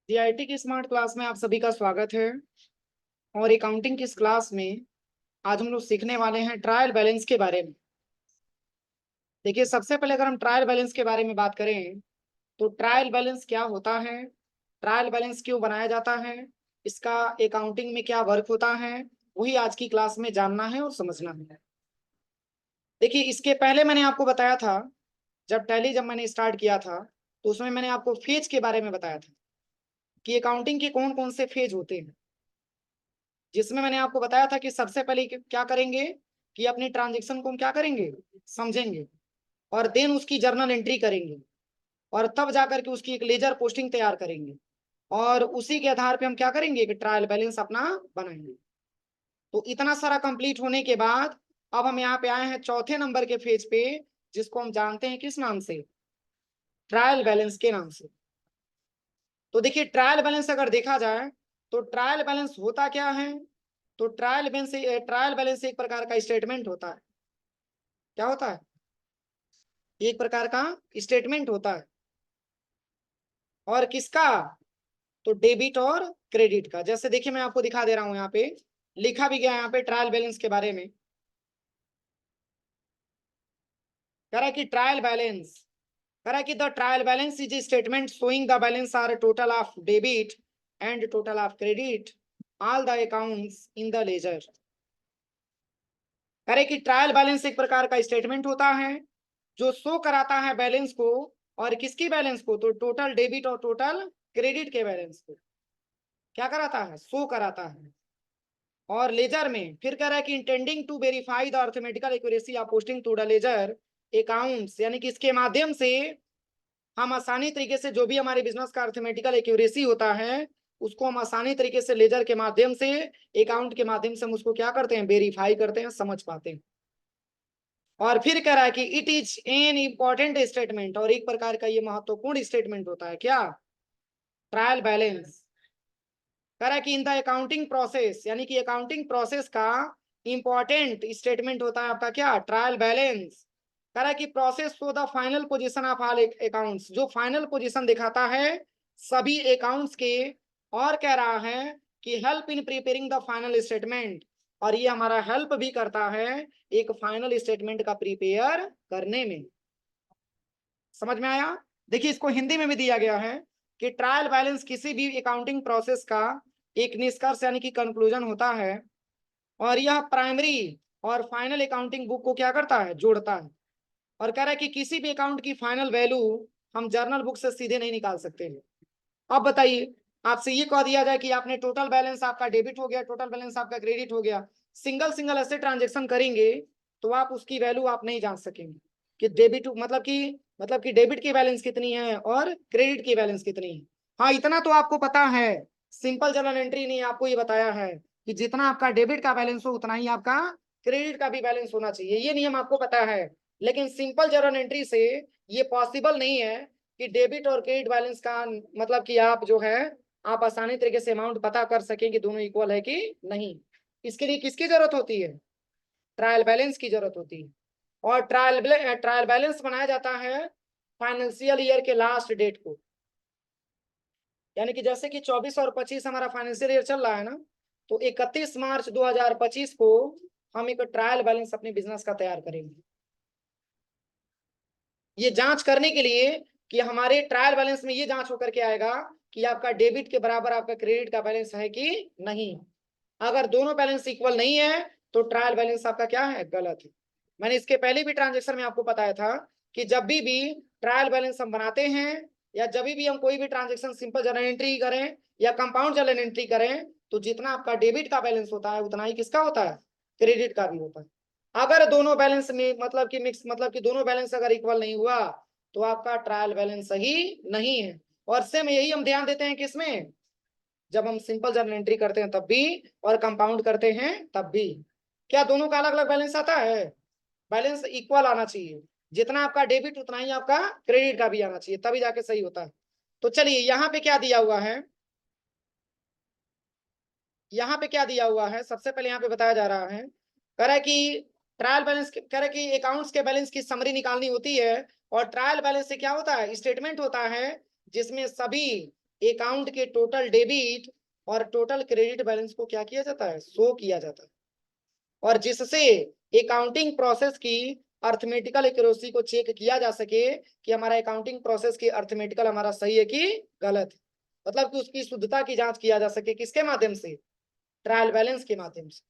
CIT की smart class में आप सभी का स्वागत है। और अकाउंटिंग की इस क्लास में आज हम लोग सीखने वाले हैं ट्रायल बैलेंस के बारे में। देखिए, सबसे पहले अगर हम ट्रायल बैलेंस के बारे में बात करें तो ट्रायल बैलेंस क्या होता है, ट्रायल बैलेंस क्यों बनाया जाता है, इसका अकाउंटिंग में क्या वर्क होता है, वही आज की क्लास में जानना है और समझना है। देखिए, इसके पहले मैंने आपको बताया था, जब मैंने स्टार्ट किया था तो उसमें मैंने आपको फेज के बारे में बताया था कि अकाउंटिंग के कौन कौन से फेज होते हैं। जिसमें मैंने आपको बताया था कि सबसे पहले क्या करेंगे कि अपनी ट्रांजेक्शन को हम क्या करेंगे, समझेंगे, और देन उसकी जर्नल एंट्री करेंगे, और तब जाकर के उसकी एक लेजर पोस्टिंग तैयार करेंगे, और उसी के आधार पे हम क्या करेंगे कि ट्रायल बैलेंस अपना बनाएंगे। तो इतना सारा कंप्लीट होने के बाद अब हम यहाँ पे आए हैं चौथे नंबर के फेज पे, जिसको हम जानते हैं किस नाम से, ट्रायल बैलेंस के नाम से। तो देखिए, ट्रायल बैलेंस अगर देखा जाए तो ट्रायल बैलेंस होता क्या है। तो ट्रायल बैलेंस एक प्रकार का स्टेटमेंट होता है। क्या होता है? एक प्रकार का स्टेटमेंट होता है। और किसका? तो डेबिट और क्रेडिट का। जैसे देखिए, मैं आपको दिखा दे रहा हूं, यहाँ पे लिखा भी गया है यहाँ पे ट्रायल बैलेंस के बारे में। कह रहा है कि ट्रायल बैलेंस, कह रहा है कि the trial balance is statement showing the balance or total of debit and total of credit all the accounts in the ledger. कह रहे कि ट्रायल बैलेंस एक प्रकार का स्टेटमेंट होता है जो शो कराता है बैलेंस को। और किसकी बैलेंस को? तो टोटल डेबिट और टोटल क्रेडिट के बैलेंस को क्या कराता है, शो कराता है। और लेजर में फिर कह रहा है कि intending to verify the arithmetical accuracy of posting to the ledger accounts, यानी कि इसके माध्यम से हम आसानी तरीके से जो भी हमारे बिजनेस का अर्थमेटिकल एक्यूरेसी होता है उसको हम आसानी तरीके से लेजर के माध्यम से, अकाउंट के माध्यम से हम उसको क्या करते हैं, वेरीफाई करते हैं, समझ पाते हैं। और फिर कह रहा है कि it is an important statement, और एक प्रकार का ये महत्वपूर्ण स्टेटमेंट होता है। क्या? Trial balance. कह रहा है कि इन द अकाउंटिंग प्रोसेस, यानी कि अकाउंटिंग प्रोसेस का इंपॉर्टेंट स्टेटमेंट होता है आपका क्या, ट्रायल बैलेंस। कह रहा है कि process for the final position of all accounts, जो फाइनल पोजीशन दिखाता है सभी अकाउंट्स के। और कह रहा है कि help in preparing the final statement, और ये हमारा हेल्प भी करता है एक फाइनल स्टेटमेंट का प्रिपेयर करने में। समझ में आया? देखिए, इसको हिंदी में भी दिया गया है कि ट्रायल बैलेंस किसी भी अकाउंटिंग प्रोसेस का एक निष्कर्ष यानी कि कंक्लूजन होता है, और यह प्राइमरी और फाइनल अकाउंटिंग बुक को क्या करता है, जोड़ता है। और कह रहा है कि किसी भी अकाउंट की फाइनल वैल्यू हम जर्नल बुक से सीधे नहीं निकाल सकते हैं। अब बताइए, आपसे ये कह दिया जाए कि आपने टोटल बैलेंस आपका डेबिट हो गया, टोटल बैलेंस आपका क्रेडिट हो गया, सिंगल सिंगल ऐसे ट्रांजेक्शन करेंगे तो आप उसकी वैल्यू आप नहीं जान सकेंगे कि डेबिट मतलब कि डेबिट की बैलेंस कितनी है और क्रेडिट की बैलेंस कितनी है। हाँ, इतना तो आपको पता है, सिंपल जर्नल एंट्री ने आपको ये बताया है कि जितना आपका डेबिट का बैलेंस हो उतना ही आपका क्रेडिट का भी बैलेंस होना चाहिए, ये नियम आपको पता है। लेकिन सिंपल जर्नल एंट्री से ये पॉसिबल नहीं है कि डेबिट और क्रेडिट बैलेंस का मतलब कि आप जो है आप आसानी तरीके से अमाउंट पता कर सकें कि दोनों इक्वल है कि नहीं। इसके लिए किसकी जरूरत होती है? ट्रायल बैलेंस की जरूरत होती है। और ट्रायल बैलेंस बनाया जाता है फाइनेंशियल ईयर के लास्ट डेट को, यानी कि जैसे कि 24 और 25 हमारा फाइनेंशियल ईयर चल रहा है ना, तो 31 मार्च 2025 को हम एक ट्रायल बैलेंस अपने बिजनेस का तैयार करेंगे, ये जांच करने के लिए कि हमारे ट्रायल बैलेंस में ये जांच होकर के आएगा कि आपका डेबिट के बराबर आपका क्रेडिट का बैलेंस है कि नहीं। अगर दोनों बैलेंस इक्वल नहीं है तो ट्रायल बैलेंस आपका क्या है, गलत है। मैंने इसके पहले भी ट्रांजेक्शन में आपको बताया था कि जब भी ट्रायल बैलेंस हम बनाते हैं या जब भी हम कोई भी ट्रांजेक्शन सिंपल जर्नल एंट्री करें या कंपाउंड जर्नल एंट्री करें तो जितना आपका डेबिट का बैलेंस होता है उतना ही किसका होता है, क्रेडिट का भी होता है। अगर दोनों बैलेंस में मतलब कि दोनों बैलेंस अगर इक्वल नहीं हुआ तो आपका ट्रायल बैलेंस सही नहीं है। और सेम यही हम ध्यान देते हैं किसमें, जब हम सिंपल जर्नल एंट्री करते हैं तब भी और कंपाउंड करते हैं तब भी। क्या दोनों का अलग अलग बैलेंस आता है? बैलेंस इक्वल आना चाहिए, जितना आपका डेबिट उतना ही आपका क्रेडिट का भी आना चाहिए, तभी जाके सही होता है। तो चलिए, यहाँ पे क्या दिया हुआ है, यहाँ पे क्या दिया हुआ है, सबसे पहले यहाँ पे बताया जा रहा है। कह रहा है कि ट्रायल बैलेंस, कह रहा है कि अकाउंट्स के बैलेंस की समरी निकालनी होती है। और ट्रायल बैलेंस से क्या होता है, स्टेटमेंट होता है जिसमें सभी अकाउंट के टोटल डेबिट और टोटल क्रेडिट बैलेंस को क्या किया जाता है, शो किया जाता है, और जिससे अकाउंटिंग प्रोसेस की अर्थमेटिकल एक्यूरेसी को चेक किया जा सके कि हमारा अकाउंटिंग प्रोसेस की अर्थमेटिकल हमारा सही है कि गलत है, मतलब कि उसकी शुद्धता की जांच किया जा सके, किसके माध्यम से, ट्रायल बैलेंस के माध्यम से।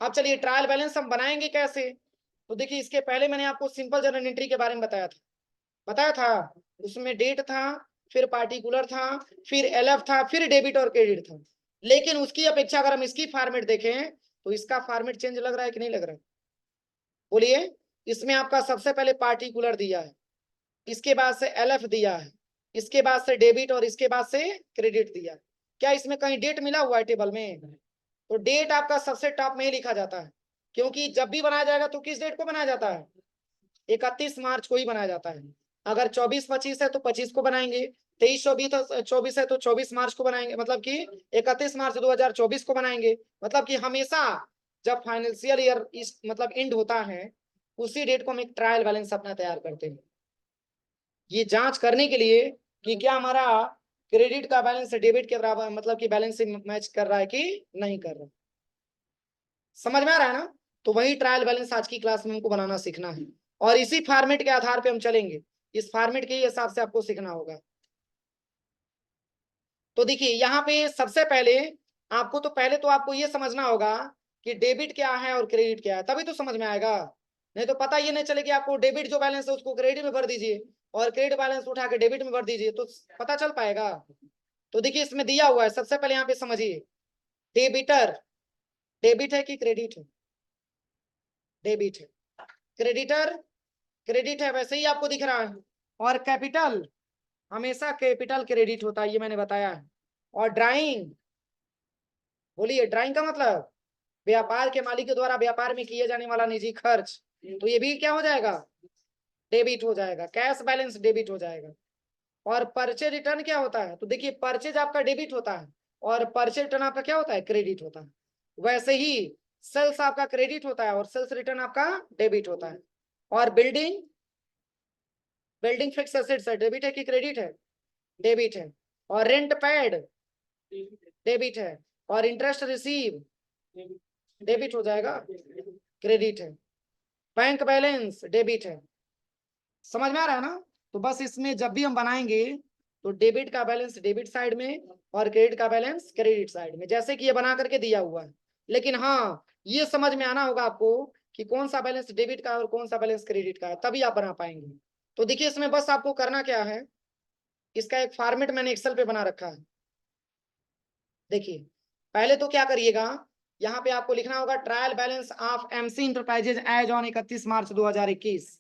अब चलिए ट्रायल बैलेंस हम बनाएंगे कैसे, तो देखिए इसके पहले मैंने आपको सिंपल जर्नल एंट्री के बारे में बताया था, उसमें डेट था, फिर पार्टिकुलर था, फिर एलएफ था, फिर डेबिट और क्रेडिट था। लेकिन उसकी अपेक्षा अगर हम इसकी फॉर्मेट देखें तो इसका फॉर्मेट चेंज लग रहा है कि नहीं लग रहा है, बोलिए। इसमें आपका सबसे पहले पार्टिकुलर दिया है, इसके बाद से एलएफ दिया है, इसके बाद से डेबिट और इसके बाद से क्रेडिट दिया है। क्या इसमें कहीं डेट मिला हुआ है टेबल में, तो डेट आपका सबसे टॉप में ही लिखा जाता है, क्योंकि जब भी बनाया जाएगा तो किस डेट को बनाया जाता है, 31 मार्च को ही बनाया जाता है। अगर 24-25 है तो 25 को बनाएंगे, 23-24 है तो 24 मार्च को बनाएंगे, मतलब कि 31 मार्च 2024 को बनाएंगे। मतलब कि हमेशा जब फाइनेंशियल ईयर इस मतलब एंड होता है उसी डेट को हम एक ट्रायल बैलेंस अपना तैयार करते हैं, ये जांच करने के लिए कि क्या हमारा क्रेडिट का बैलेंस डेबिट के बराबर मतलब कि बैलेंस से मैच कर रहा है कि नहीं कर रहा। समझ में आ रहा है ना, तो वही ट्रायल बैलेंस आज की क्लास में हमको बनाना सीखना है, और इसी फॉर्मेट के आधार पे हम चलेंगे, इस फॉर्मेट के हिसाब से आपको सीखना होगा। तो देखिए यहाँ पे सबसे पहले आपको ये समझना होगा कि डेबिट क्या है और क्रेडिट क्या है, तभी तो समझ में आएगा। नहीं तो पता ये नहीं चले कि आपको डेबिट जो बैलेंस है उसको क्रेडिट में भर दीजिए और क्रेडिट बैलेंस उठा के डेबिट में भर दीजिए, तो पता चल पाएगा। तो देखिए इसमें दिया हुआ है, सबसे पहले यहाँ पे समझिए, डेबिटर डेबिट है कि क्रेडिट है, डेबिट है, क्रेडिटर क्रेडिट है, वैसे ही आपको दिख रहा है। और कैपिटल हमेशा कैपिटल क्रेडिट होता है, ये मैंने बताया है। और ड्राइंग, बोलिए ड्राइंग का मतलब व्यापार के मालिक के द्वारा व्यापार में किए जाने वाला निजी खर्च, तो ये भी क्या हो जाएगा, डेबिट हो जाएगा, कैश बैलेंस डेबिट हो जाएगा। और परचेज रिटर्न क्या होता है, तो देखिए परचेज आपका डेबिट होता है और परचेज रिटर्न आपका क्या होता है, क्रेडिट होता है। वैसे ही सेल्स आपका क्रेडिट होता है और सेल्स रिटर्न आपका डेबिट होता है। और बिल्डिंग बिल्डिंग फिक्स एसेट्स है, डेबिट है कि क्रेडिट है, डेबिट है। और रेंट पेड डेबिट है, और इंटरेस्ट रिसीव डेबिट हो जाएगा, क्रेडिट है। बैंक बैलेंस डेबिट है। समझ में आ रहा है ना, तो बस इसमें जब भी हम बनाएंगे तो डेबिट का बैलेंस डेबिट साइड में और क्रेडिट का बैलेंस क्रेडिट साइड में, जैसे कि ये बना करके दिया हुआ है। लेकिन हाँ ये समझ में आना होगा आपको कि कौन सा बैलेंस डेबिट का है और कौन सा बैलेंस क्रेडिट का है, तभी आप बना पाएंगे। तो देखिए इसमें बस आपको करना क्या है, इसका एक फॉर्मेट मैंने एक्सेल पे बना रखा है। देखिए पहले तो क्या करिएगा, यहाँ पे आपको लिखना होगा trial balance of MC enterprises as on 31 March 2021।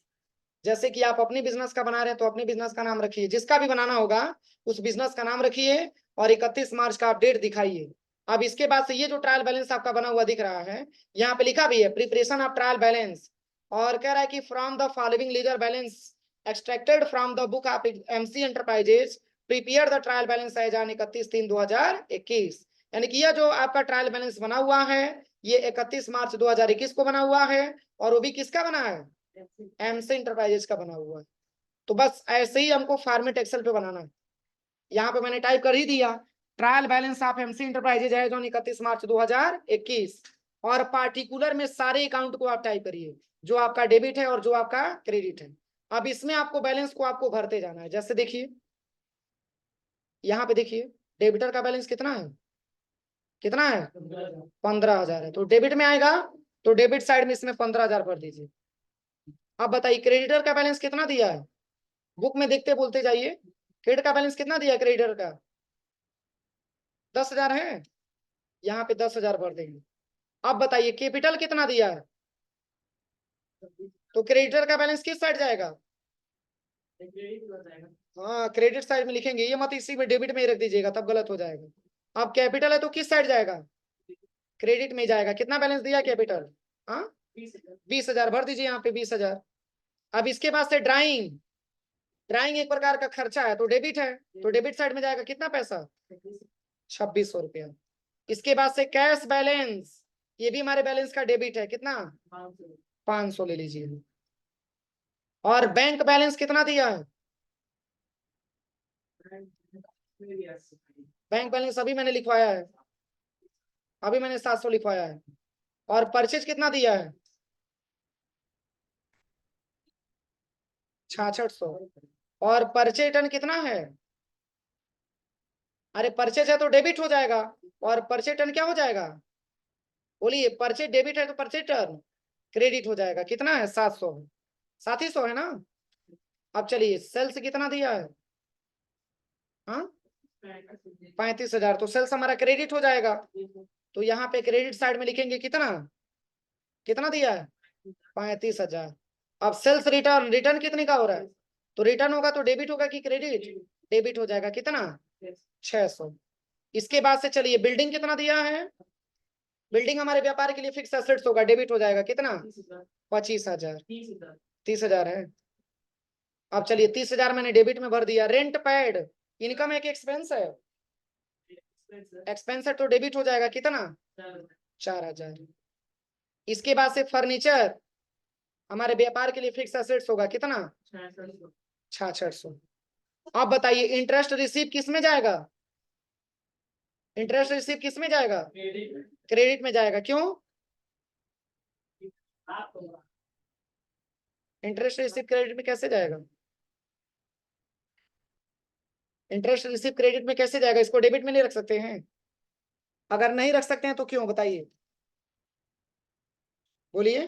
जैसे कि आप अपनी बिजनेस का बना रहे हैं तो अपनी बिजनेस का नाम रखिए, जिसका भी बनाना होगा उस बिजनेस का नाम रखिए और 31 मार्च का अपडेट दिखाइए। अब इसके बाद से ये जो ट्रायल बैलेंस आपका बना हुआ दिख रहा है, यहाँ पे लिखा भी है प्रिपरेशन ऑफ ट्रायल बैलेंस, और कह रहा है कि from the following ledger balance extracted from the book of MC enterprises prepare the trial balance as on 31/3/2021। यानी कि यह जो आपका ट्रायल बैलेंस बना हुआ है ये 31 मार्च 2021 को बना हुआ है, और वो भी किसका बना है, एमसी इंटरप्राइजेस का बना हुआ है। तो बस ऐसे ही हमको फॉर्मेट एक्सेल पे बनाना है। यहाँ पे मैंने टाइप कर ही दिया trial balance of MC enterprises है जो 31 मार्च 2021, और पार्टिकुलर में सारे अकाउंट को आप टाइप करिए जो आपका डेबिट है और जो आपका क्रेडिट है। अब इसमें आपको बैलेंस को आपको भरते जाना है, जैसे देखिए यहाँ पे देखिए डेबिटर का बैलेंस कितना है, कितना है, 15,000 है, तो डेबिट में आएगा तो डेबिट साइड में इसमें 15,000 भर दीजिए। अब बताइए क्रेडिटर का बैलेंस कितना दिया है, बुक में देखते बोलते जाइए, क्रेडिट का बैलेंस कितना दिया है क्रेडिटर का, 10,000 है, यहाँ पे 10,000 भर देंगे। अब बताइए कैपिटल कितना दिया है, तो क्रेडिटर का बैलेंस किस साइड जाएगा, हाँ क्रेडिट साइड में लिखेंगे, ये मत इसी में डेबिट में ही रख दीजिएगा तब गलत हो जाएगा। अब कैपिटल है तो किस साइड जाएगा, क्रेडिट में जाएगा। कितना बैलेंस दिया कैपिटल, हाँ 20,000 भर दीजिए यहाँ पे 20,000। अब इसके बाद से ड्राइंग ड्राइंग एक प्रकार का खर्चा है तो डेबिट है, तो डेबिट साइड में जाएगा कितना पैसा, 2600 रुपया। इसके बाद से कैश बैलेंस, ये भी हमारे बैलेंस का डेबिट है, कितना 500 ले लीजिए। और बैंक बैलेंस कितना दिया है, बैंक बैलेंस अभी मैंने लिखवाया है, अभी मैंने 700 लिखवाया है। और परचेज कितना दिया है? 6600। और परचेज रिटर्न कितना है? अरे परचेज है तो डेबिट हो जाएगा, और परचेज रिटर्न क्या हो जाएगा? बोलिए, परचेज डेबिट है तो परचेज रिटर्न क्रेडिट हो जाएगा। कितना है? 700। 700 है ना? अब चलिए, सेल्स कितना दिया है? हाँ, 35,000। तो सेल्स हमारा क्रेडिट हो जाएगा। तो यहाँ पे क्रेडिट साइड में लिखेंगे कितना, कितना दिया है? 35,000। अब सेल्स रिटर्न, रिटर्न कितने का हो रहा है? तो रिटर्न होगा तो डेबिट होगा कि क्रेडिट? डेबिट हो जाएगा। कितना? 600। इसके बाद से चलिए, बिल्डिंग कितना दिया है? बिल्डिंग हमारे व्यापार के लिए फिक्स एसेट्स होगा, डेबिट हो जाएगा। कितना? 25,000। 30,000 है। अब चलिए, 30,000 मैंने डेबिट में भर दिया। रेंट पेड इनकम है कि एक्सपेंस है? एक्सपेंस है तो डेबिट हो जाएगा। कितना? 4,000। इसके बाद से फर्नीचर हमारे व्यापार के लिए फिक्स एसेट्स होगा। कितना? 6600। अब बताइए, इंटरेस्ट रिसीव किस में जाएगा? इंटरेस्ट रिसीव किस में जाएगा? क्रेडिट में जाएगा। क्यों? इंटरेस्ट रिसीव क्रेडिट में कैसे जाएगा? इंटरेस्ट रिसीव क्रेडिट में कैसे जाएगा? इसको डेबिट में नहीं रख सकते हैं? अगर नहीं रख सकते हैं तो क्यों, बताइए, बोलिए।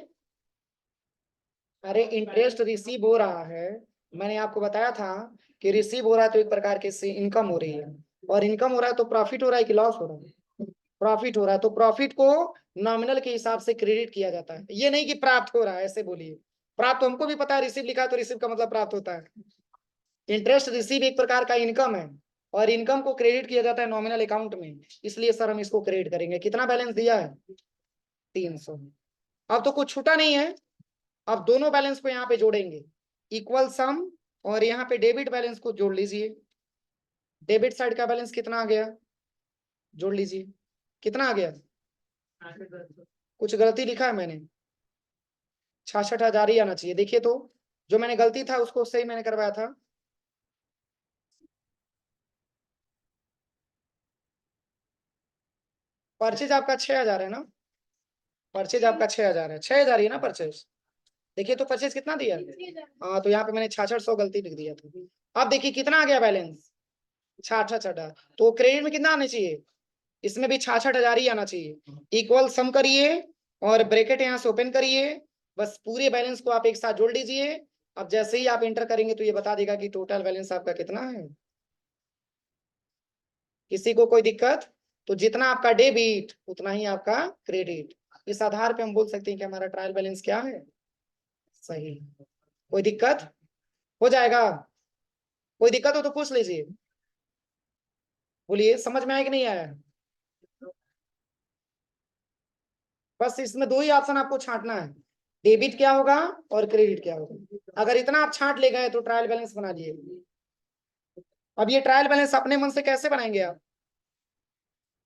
अरे इंटरेस्ट रिसीव हो रहा है, मैंने आपको बताया था कि रिसीव हो रहा है तो एक प्रकार की इससे इनकम हो रही है। और इनकम हो रहा है तो प्रॉफिट हो रहा है कि लॉस हो रहा है? प्रॉफिट हो रहा है। तो प्रॉफिट को नॉमिनल के हिसाब से क्रेडिट किया जाता है, ये नहीं कि प्राप्त हो रहा है ऐसे बोलिए। प्राप्त हमको भी पता है, रिसीव लिखा है तो रिसीव का मतलब प्राप्त होता है। इंटरेस्ट रिसीव एक प्रकार का इनकम है, और इनकम को क्रेडिट किया जाता है नॉमिनल अकाउंट में। इसलिए सर हम इसको क्रेडिट करेंगे। कितना बैलेंस दिया है? 300। अब तो कुछ छूटा नहीं है। अब दोनों बैलेंस को यहाँ पे जोड़ेंगे, इक्वल सम, और यहाँ पे डेबिट बैलेंस को जोड़ लीजिए। डेबिट साइड का बैलेंस कितना आ गया? जोड़ लीजिए, कितना आ गया? कुछ गलती लिखा है मैंने? 66,000 ही आना चाहिए। देखिए तो, जो मैंने गलती था उसको सही मैंने करवाया था। परचेज आपका 6,000 है ना? परचेज आपका 6,000 है, 6,000 ही है ना परचेज? देखिए तो परचेज कितना दिया? हाँ, तो यहाँ पे मैंने 6600 गलती लिख दिया था। अब देखिए कितना आ गया बैलेंस? 66,000। तो क्रेडिट में कितना आना चाहिए? इसमें भी 66,000 ही आना चाहिए। इक्वल सम करिए, और ब्रैकेट यहाँ से ओपन करिए। बस पूरे बैलेंस को आप एक साथ जोड़ लीजिए। अब जैसे ही आप एंटर करेंगे तो ये बता देगा कि टोटल बैलेंस आपका कितना है। किसी को कोई दिक्कत? तो जितना आपका डेबिट उतना ही आपका क्रेडिट। इस आधार पे हम बोल सकते हैं कि हमारा ट्रायल बैलेंस क्या है, सही। कोई दिक्कत? हो जाएगा। कोई दिक्कत हो तो पूछ लीजिए। बोलिए, समझ में आया कि नहीं आया? बस इसमें दो ही ऑप्शन आपको छांटना है, डेबिट क्या होगा और क्रेडिट क्या होगा। अगर इतना आप छांट ले गए तो ट्रायल बैलेंस बना लिए। अब ये ट्रायल बैलेंस अपने मन से कैसे बनाएंगे आप?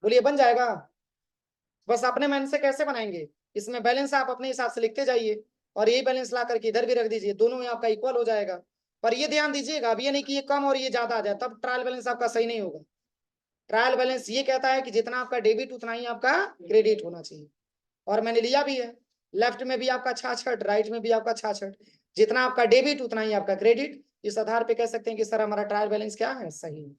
बोलिए, बन जाएगा? बस अपने मन से कैसे बनाएंगे? इसमें बैलेंस आप अपने हिसाब से लिखते जाइए, और यही बैलेंस ला करके इधर भी रख दीजिए, दोनों में आपका इक्वल हो जाएगा। पर ये ध्यान दीजिएगा, अब ये नहीं कि ये कम और ये ज्यादा आ जाए, तब ट्रायल बैलेंस आपका सही नहीं होगा। ट्रायल बैलेंस ये कहता है कि जितना आपका डेबिट उतना ही आपका क्रेडिट होना चाहिए। और मैंने लिया भी है, लेफ्ट में भी आपका 66, राइट में भी आपका 66। जितना आपका डेबिट उतना ही आपका क्रेडिट। इस आधार पे कह सकते हैं कि सर हमारा ट्रायल बैलेंस क्या है, सही है।